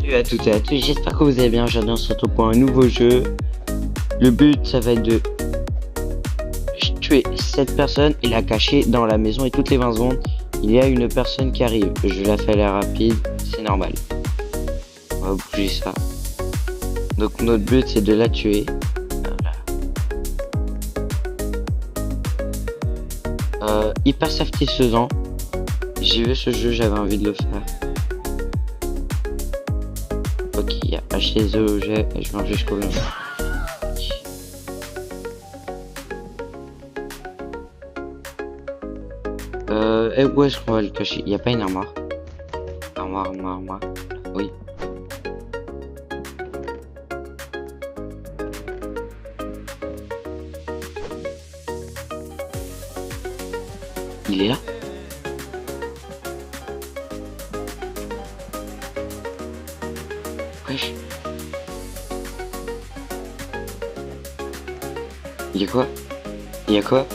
Salut à toutes et à tous, j'espère que vous allez bien. Aujourd'hui on se retrouve pour un nouveau jeu. Le but ça va être de tuer cette personne et la cacher dans la maison, et toutes les 20 secondes il y a une personne qui arrive. Je la fais aller rapide, c'est normal. On va bouger ça. Donc notre but c'est de la tuer. Voilà. Hyper satisfaisant. J'ai vu ce jeu, j'avais envie de le faire. Ok, il y a acheter les objets et je vais jusqu'au long. Et où est-ce qu'on va le cacher? Il n'y a pas une armoire. Armoire. Oui. Il est là? Wesh. Il y a quoi? Il y a quoi?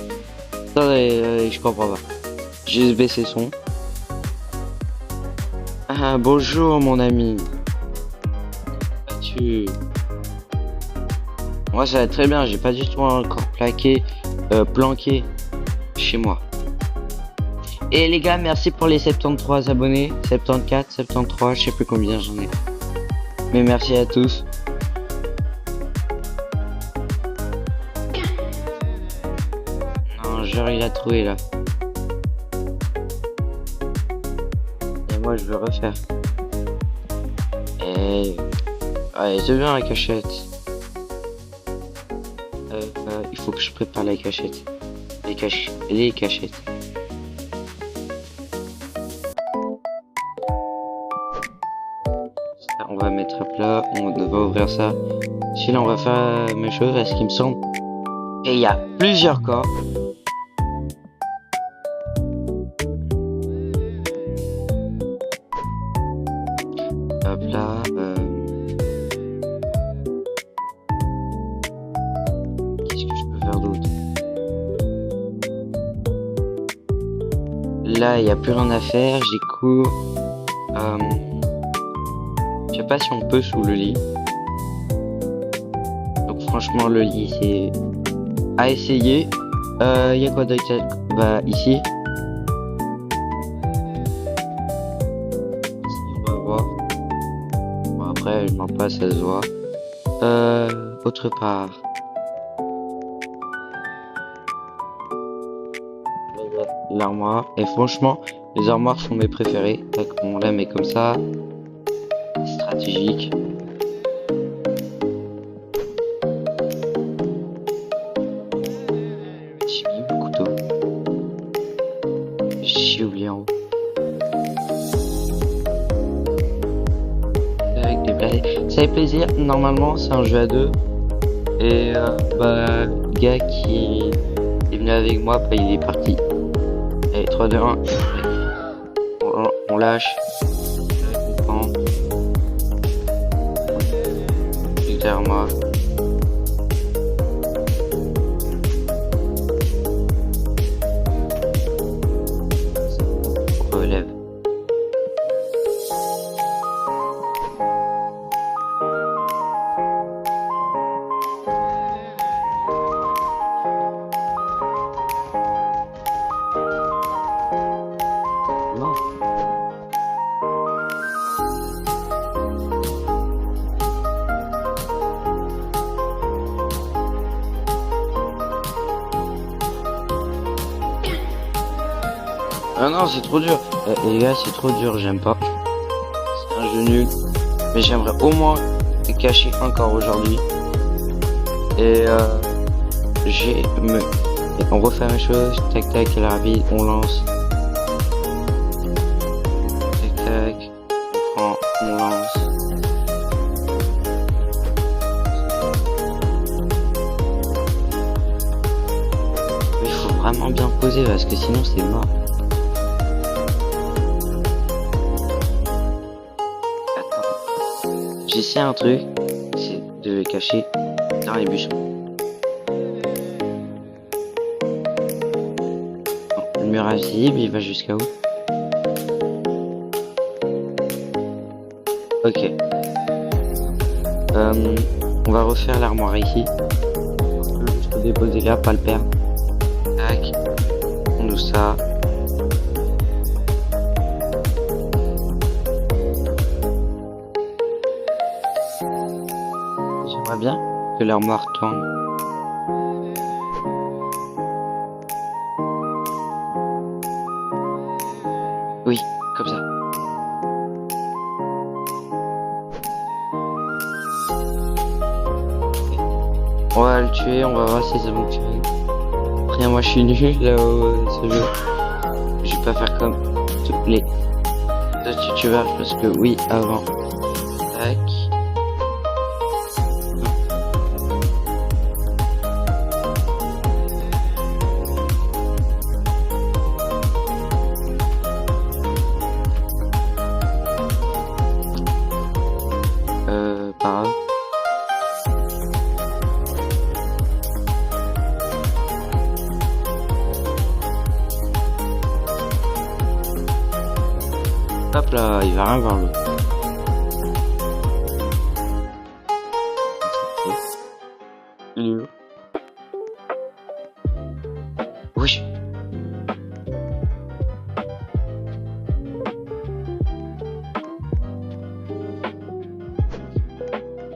Attendez, je comprends pas. J'ai juste baissé son. Ah, bonjour mon ami. Moi ça va très bien, j'ai pas du tout encore planqué chez moi. Et les gars, merci pour les 73 abonnés. 74, 73, je sais plus combien j'en ai. Mais merci à tous. Non, genre il a trouvé là. Et moi je veux refaire. Et... Allez, c'est bien la cachette. Il faut que je prépare la cachette. Les cachettes. On va mettre à plat, on va ouvrir ça. Si là on va faire la même chose à ce qui me semble. Et il y a plusieurs corps. Hop là. Qu'est-ce que je peux faire d'autre? Là il n'y a plus rien à faire, j'ai cours. Je sais pas si on peut sous le lit. Donc franchement le lit c'est à essayer. Y a quoi d'autre? Bah ici. On va voir. Bon, après je m'en passe, ça se voit. Autre part. L'armoire. Et franchement les armoires sont mes préférés. Donc on la met comme ça. Stratégique. J'ai mis le couteau. J'ai oublié en haut. Avec des blagues. Ça fait plaisir. Normalement c'est un jeu à deux. Et bah le gars qui est venu avec moi, bah, il est parti. Allez, 3, 2, 1. On lâche. Derrière moi. On relève. Non. Ah non, c'est trop dur. Les gars, c'est trop dur, j'aime pas. C'est un jeu nul. Mais j'aimerais au moins le cacher encore aujourd'hui. Et on refait la même chose. Tac tac, elle est rapide, on lance. Tac tac, on prend, on lance. Il faut vraiment bien poser parce que sinon c'est mort. J'essaie un truc, c'est de le cacher dans les buissons. Bon, le mur invisible, il va jusqu'à où? Ok. On va refaire l'armoire ici. Je peux déposer là, pas le perdre. Tac. On ouvre ça. J'aimerais bien que l'armoire tourne. Oui, comme ça. On va le tuer, on va voir si ça fonctionne. Après, moi je suis nul là ce jeu. Je vais pas faire comme toutes les autres youtubeurs parce que oui, avant. Tac. Pas grave. Hop là, il va rien voir l'autre. Il est où? Oui.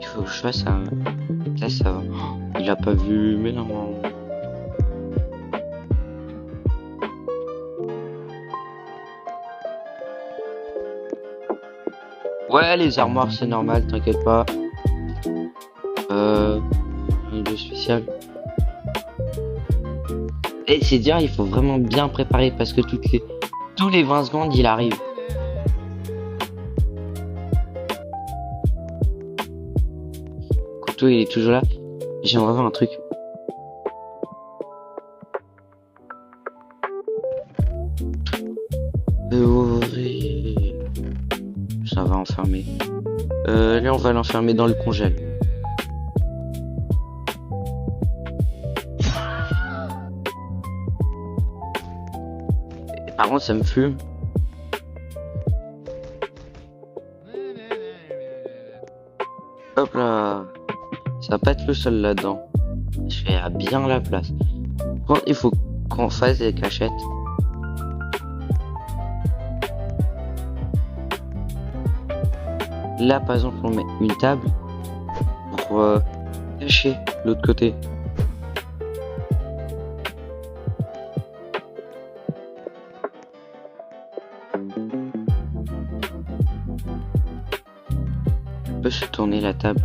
Il faut que je fasse un... Là ça va. Oh, il a pas vu, mais non. Ouais, les armoires c'est normal, t'inquiète pas. Rien de spécial. Et c'est dire, il faut vraiment bien préparer parce que tous les 20 secondes il arrive. Couteau il est toujours là. J'aimerais voir un truc. Ça va enfermer. Là on va l'enfermer dans le congèle. Par contre ça me fume. Hop là. Ça va pas être le seul là-dedans. Je vais à bien la place. Par contre il faut qu'on fasse des cachettes. Là par exemple on met une table pour cacher l'autre côté. On peut se tourner la table.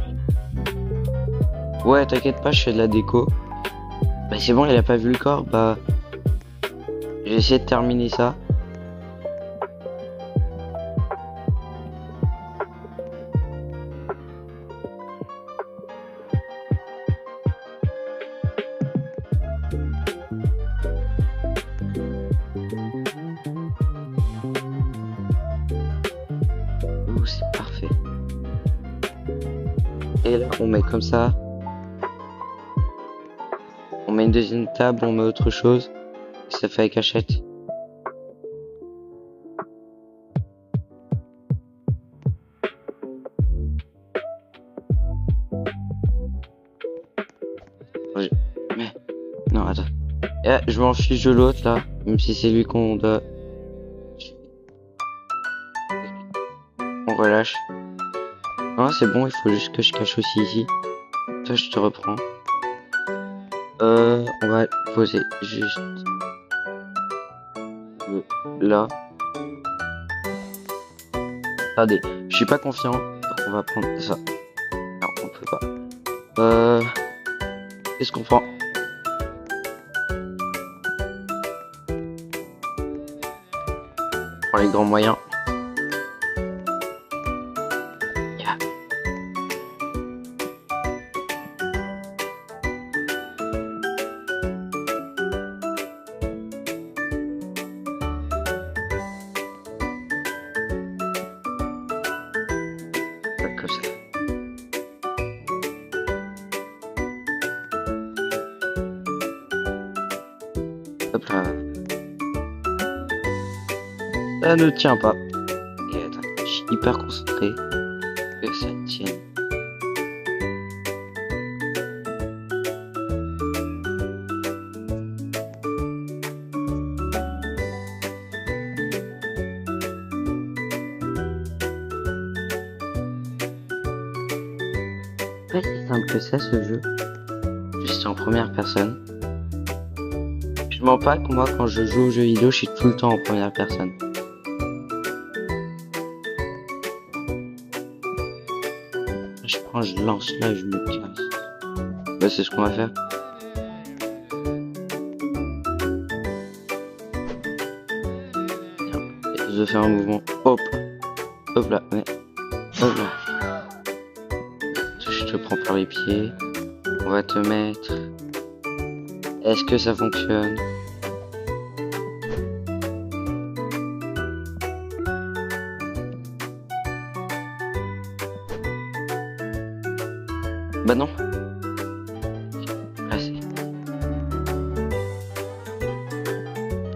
Ouais t'inquiète pas, je fais de la déco. Bah c'est bon, il a pas vu le corps, bah j'ai essayé de terminer ça. C'est parfait. Et là on met comme ça. On met une deuxième table, on met autre chose. Ça fait la cachette. Mais non attends. Et je m'en fiche de l'autre là, même si c'est lui qu'on doit. On relâche. Non c'est bon, il faut juste que je cache aussi ici. Toi je te reprends. On va poser juste là. Attendez, je suis pas confiant, donc on va prendre ça. Non, on peut pas. Qu'est-ce qu'on prend? On prend les grands moyens. Comme ça. Hop là. Ça ne tient pas. Et attends, je suis hyper concentré que ça tienne. Pas si simple que ça ce jeu. Juste en première personne. Je mens pas que moi quand je joue aux jeux vidéo, je suis tout le temps en première personne. Je prends, je lance là, je me casse. Bah c'est ce qu'on va faire. Je fais un mouvement. Hop. Hop là. Ouais. Hop là. Je te prends par les pieds. On va te mettre. Est-ce que ça fonctionne? Bah non. Ah si.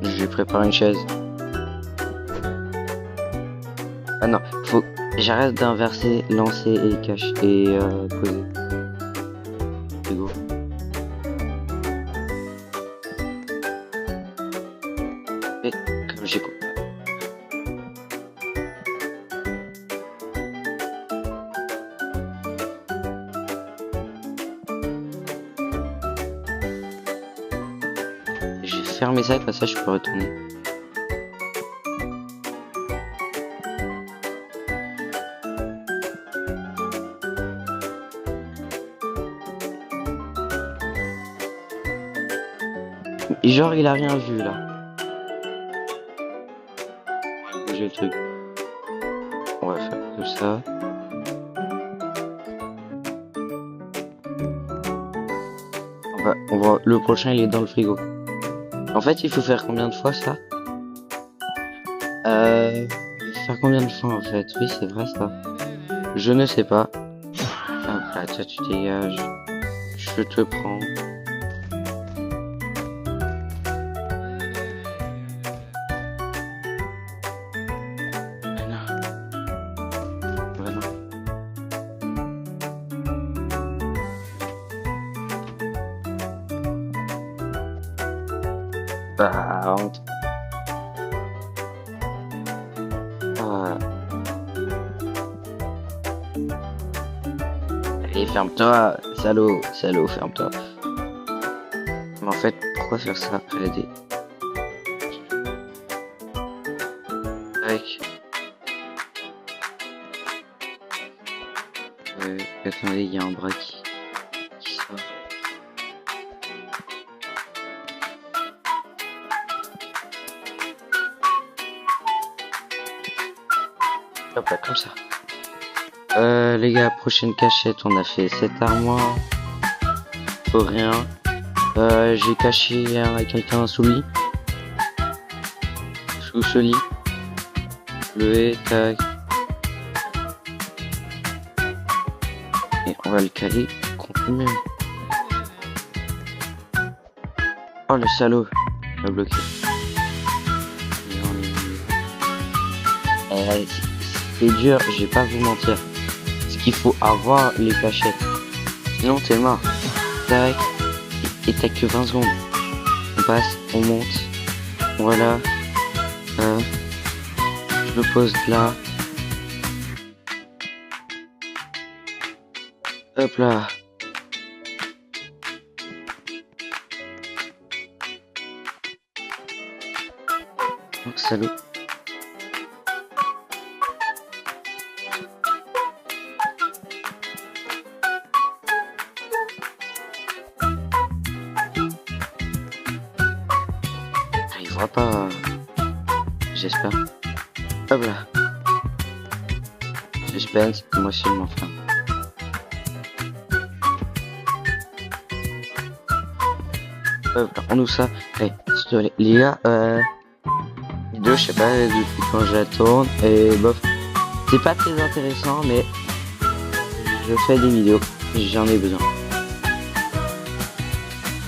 Je lui prépare une chaise. Ah non, faut. J'arrête d'inverser, lancer et cacher et poser. C'est go. Et comme j'ai compris. J'ai fermé ça, comme ça je peux retourner. Et genre il a rien vu là. J'ai le truc. On va faire comme ça. Le prochain il est dans le frigo. En fait il faut faire combien de fois ça? Faire combien de fois en fait? Oui c'est vrai ça. Je ne sais pas. Hop là, toi tu dégages. Je te prends. Bah, honte. Ah. Allez, ferme-toi, salaud, salaud, ferme-toi. Mais en fait, pourquoi faire ça? Regardez. Tac. Attendez, il y a un bras qui sort. Hop là, comme ça. Les gars, prochaine cachette, on a fait cette armoire. Pour rien. J'ai caché quelqu'un sous le lit. Sous ce lit. Levé, tac. Et on va le caler contre le mur. Oh le salaud, il m'a bloqué. C'est dur, je vais pas vous mentir. Parce qu'il faut avoir les cachettes. Sinon t'es mort. Tac. Et t'as que 20 secondes. On passe, on monte. Voilà. Je le pose là. Hop là. Oh, salaud. Il voit pas. J'espère. Hop là. Suspense, moi aussi je m'enferme. Hop là, on ouvre ça. Hey, les gars, vidéo, je sais pas depuis quand je la tourne et bof. C'est pas très intéressant, mais je fais des vidéos. J'en ai besoin.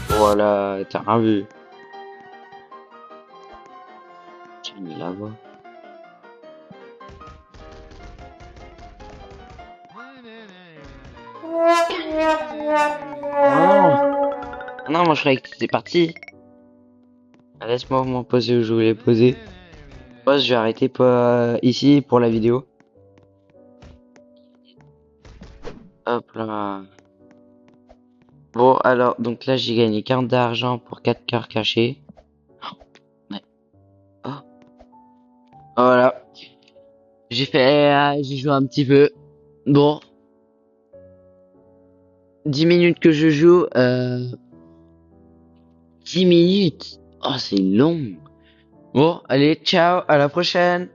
Voilà, t'as rien vu. J'ai mis la voix. Oh non, moi je croyais que c'était parti. Laisse-moi m'en poser où je voulais poser. Moi je vais arrêter ici pour la vidéo. Hop là. Bon, alors, donc là, j'ai gagné 40 d'argent pour 4 cœurs cachés. Ouais. Oh, voilà. J'ai joué un petit peu. Bon, 10 minutes que je joue, 10 minutes. Oh, c'est long. Bon, allez, ciao, à la prochaine.